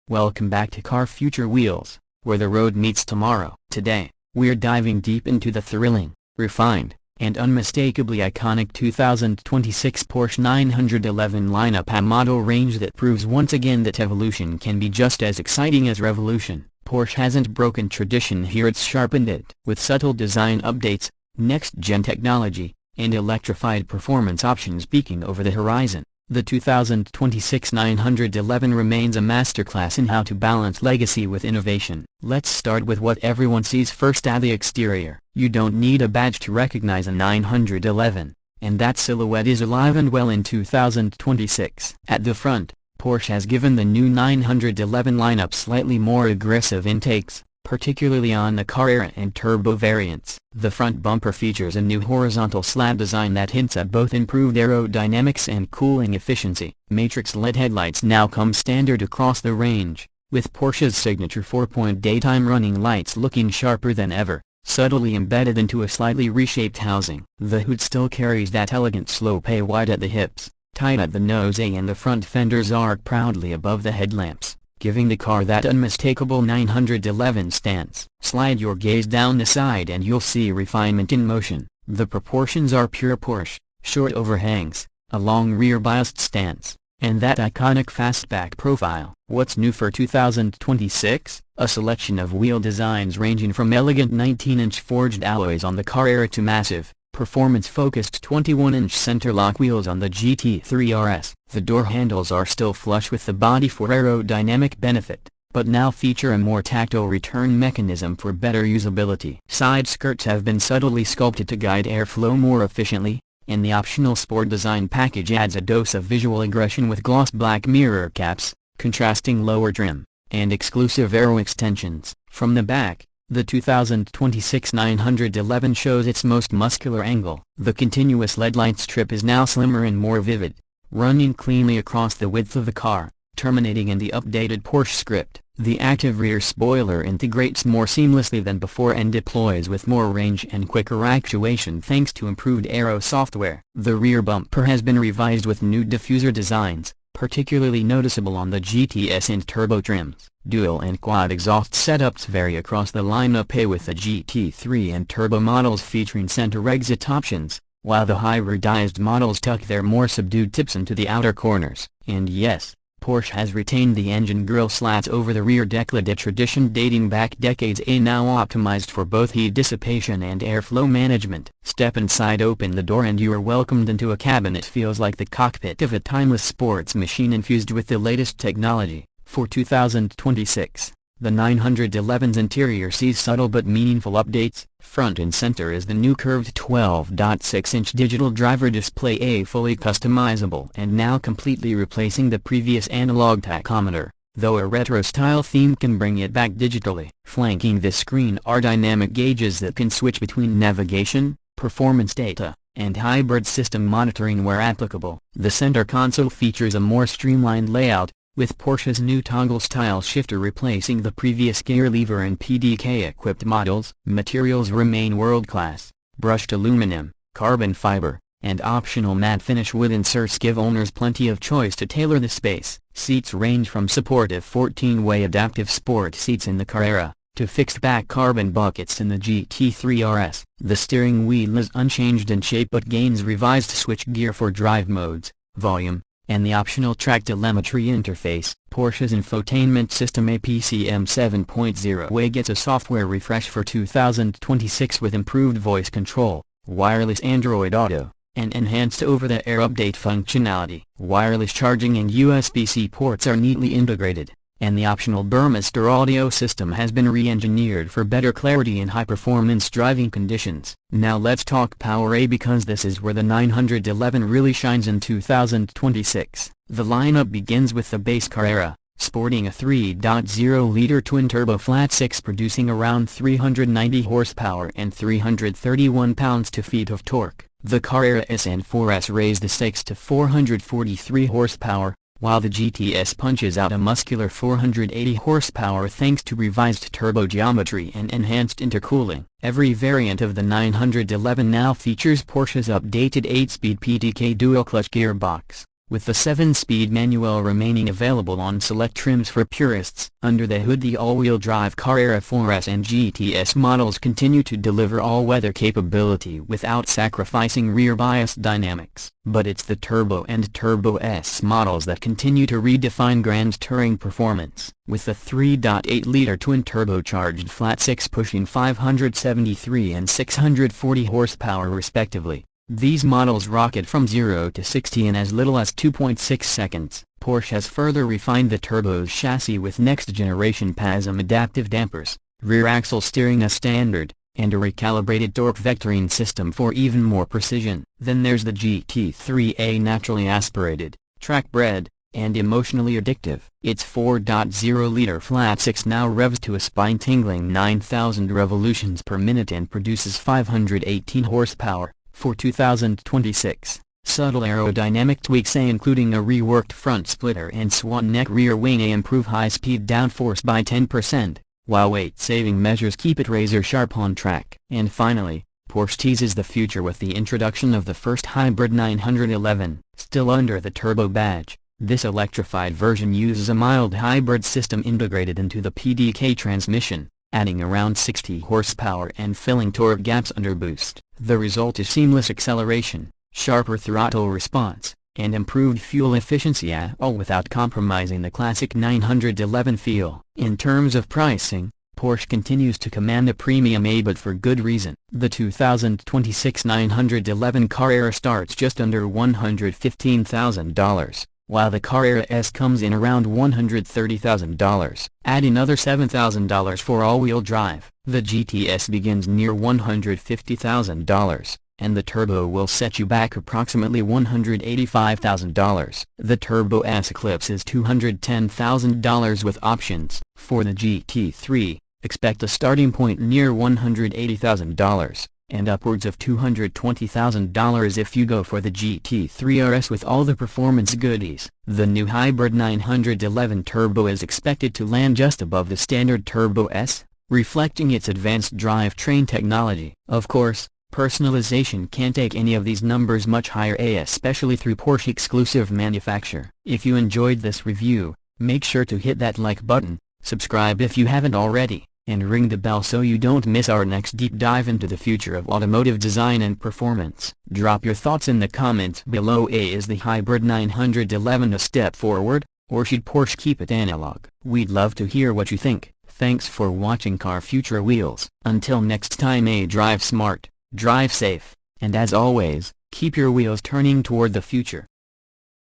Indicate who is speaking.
Speaker 1: Welcome back to Car Future Wheelz, where the road meets tomorrow. Today, we're diving deep into the thrilling, refined, and unmistakably iconic 2026 Porsche 911 lineup, a model range that proves once again that evolution can be just as exciting as revolution. Porsche hasn't broken tradition here, it's sharpened it. With subtle design updates, next-gen technology, and electrified performance options peeking over the horizon, the 2026 911 remains a masterclass in how to balance legacy with innovation. Let's start with what everyone sees first: at the exterior. You don't need a badge to recognize a 911, and that silhouette is alive and well in 2026. At the front, Porsche has given the new 911 lineup slightly more aggressive intakes, particularly on the Carrera and Turbo variants. The front bumper features a new horizontal slat design that hints at both improved aerodynamics and cooling efficiency. Matrix LED headlights now come standard across the range, with Porsche's signature 4-point daytime running lights looking sharper than ever, subtly embedded into a slightly reshaped housing. The hood still carries that elegant slope A wide at the hips, tight at the nose A, and the front fenders arc proudly above the headlamps, giving the car that unmistakable 911 stance. Slide your gaze down the side and you'll see refinement in motion. The proportions are pure Porsche: short overhangs, a long rear biased stance, and that iconic fastback profile. What's new for 2026? A selection of wheel designs ranging from elegant 19-inch forged alloys on the Carrera to massive, performance-focused 21-inch center-lock wheels on the GT3 RS. The door handles are still flush with the body for aerodynamic benefit, but now feature a more tactile return mechanism for better usability. Side skirts have been subtly sculpted to guide airflow more efficiently, and the optional sport design package adds a dose of visual aggression with gloss black mirror caps, contrasting lower trim, and exclusive aero extensions. From the back, the 2026 911 shows its most muscular angle. The continuous LED light strip is now slimmer and more vivid, running cleanly across the width of the car, terminating in the updated Porsche script. The active rear spoiler integrates more seamlessly than before and deploys with more range and quicker actuation thanks to improved aero software. The rear bumper has been revised with new diffuser designs, particularly noticeable on the GTS and Turbo trims. Dual and quad exhaust setups vary across the lineup, with the GT3 and Turbo models featuring center exit options, while the hybridized models tuck their more subdued tips into the outer corners. And yes, Porsche has retained the engine grille slats over the rear deck, a tradition dating back decades, now optimized for both heat dissipation and airflow management. Step inside, open the door, and you are welcomed into a cabin. It feels like the cockpit of a timeless sports machine infused with the latest technology. For 2026, the 911's interior sees subtle but meaningful updates. Front and center is the new curved 12.6-inch digital driver display, a fully customizable and now completely replacing the previous analog tachometer, though a retro-style theme can bring it back digitally. Flanking this screen are dynamic gauges that can switch between navigation, performance data, and hybrid system monitoring where applicable. The center console features a more streamlined layout, with Porsche's new toggle-style shifter replacing the previous gear lever in PDK-equipped models. Materials remain world-class: brushed aluminum, carbon fiber, and optional matte finish wood inserts give owners plenty of choice to tailor the space. Seats range from supportive 14-way adaptive sport seats in the Carrera, to fixed-back carbon buckets in the GT3 RS. The steering wheel is unchanged in shape but gains revised switchgear for drive modes, volume, and the optional track telemetry interface. Porsche's infotainment system APCM 7.0 gets a software refresh for 2026 with improved voice control, wireless Android Auto, and enhanced over-the-air update functionality. Wireless charging and USB-C ports are neatly integrated, and the optional Burmester audio system has been re-engineered for better clarity in high-performance driving conditions. Now let's talk power, because this is where the 911 really shines in 2026. The lineup begins with the base Carrera, sporting a 3.0-liter twin-turbo flat-six producing around 390 horsepower and 331 pounds-feet of torque. The Carrera S and 4S raise the stakes to 443 horsepower, while the GTS punches out a muscular 480 horsepower thanks to revised turbo geometry and enhanced intercooling. Every variant of the 911 now features Porsche's updated 8-speed PDK dual-clutch gearbox, with the 7-speed manual remaining available on select trims for purists. Under the hood, the all-wheel drive Carrera 4S and GTS models continue to deliver all-weather capability without sacrificing rear bias dynamics. But it's the Turbo and Turbo S models that continue to redefine grand touring performance, with the 3.8-liter twin-turbocharged flat-six pushing 573 and 640 horsepower respectively. These models rocket from 0 to 60 in as little as 2.6 seconds. Porsche has further refined the Turbo's chassis with next-generation PASM adaptive dampers, rear-axle steering as standard, and a recalibrated torque vectoring system for even more precision. Then there's the GT3A, naturally aspirated, track-bred, and emotionally addictive. Its 4.0-liter flat-six now revs to a spine-tingling 9,000 revolutions per minute and produces 518 horsepower. For 2026, subtle aerodynamic tweaks including a reworked front splitter and swan neck rear wing improve high-speed downforce by 10%, while weight-saving measures keep it razor-sharp on track. And finally, Porsche teases the future with the introduction of the first hybrid 911, still under the turbo badge. This electrified version uses a mild hybrid system integrated into the PDK transmission, adding around 60 horsepower and filling torque gaps under boost. The result is seamless acceleration, sharper throttle response, and improved fuel efficiency, all without compromising the classic 911 feel. In terms of pricing, Porsche continues to command a premium, but for good reason. The 2026 911 Carrera starts just under $115,000. While the Carrera S comes in around $130,000. Add another $7,000 for all-wheel drive. The GTS begins near $150,000, and the Turbo will set you back approximately $185,000. The Turbo S eclipses $210,000 with options. For the GT3, expect a starting point near $180,000. And upwards of $220,000 if you go for the GT3 RS with all the performance goodies. The new hybrid 911 Turbo is expected to land just above the standard Turbo S, reflecting its advanced drivetrain technology. Of course, personalization can take any of these numbers much higher, especially through Porsche exclusive manufacture. If you enjoyed this review, make sure to hit that like button, subscribe if you haven't already, and ring the bell so you don't miss our next deep dive into the future of automotive design and performance. Drop your thoughts in the comments below. Is the hybrid 911 a step forward, or should Porsche keep it analog? We'd love to hear what you think. Thanks for watching Car Future Wheelz. Until next time, drive smart, drive safe, and as always, keep your wheels turning toward the future.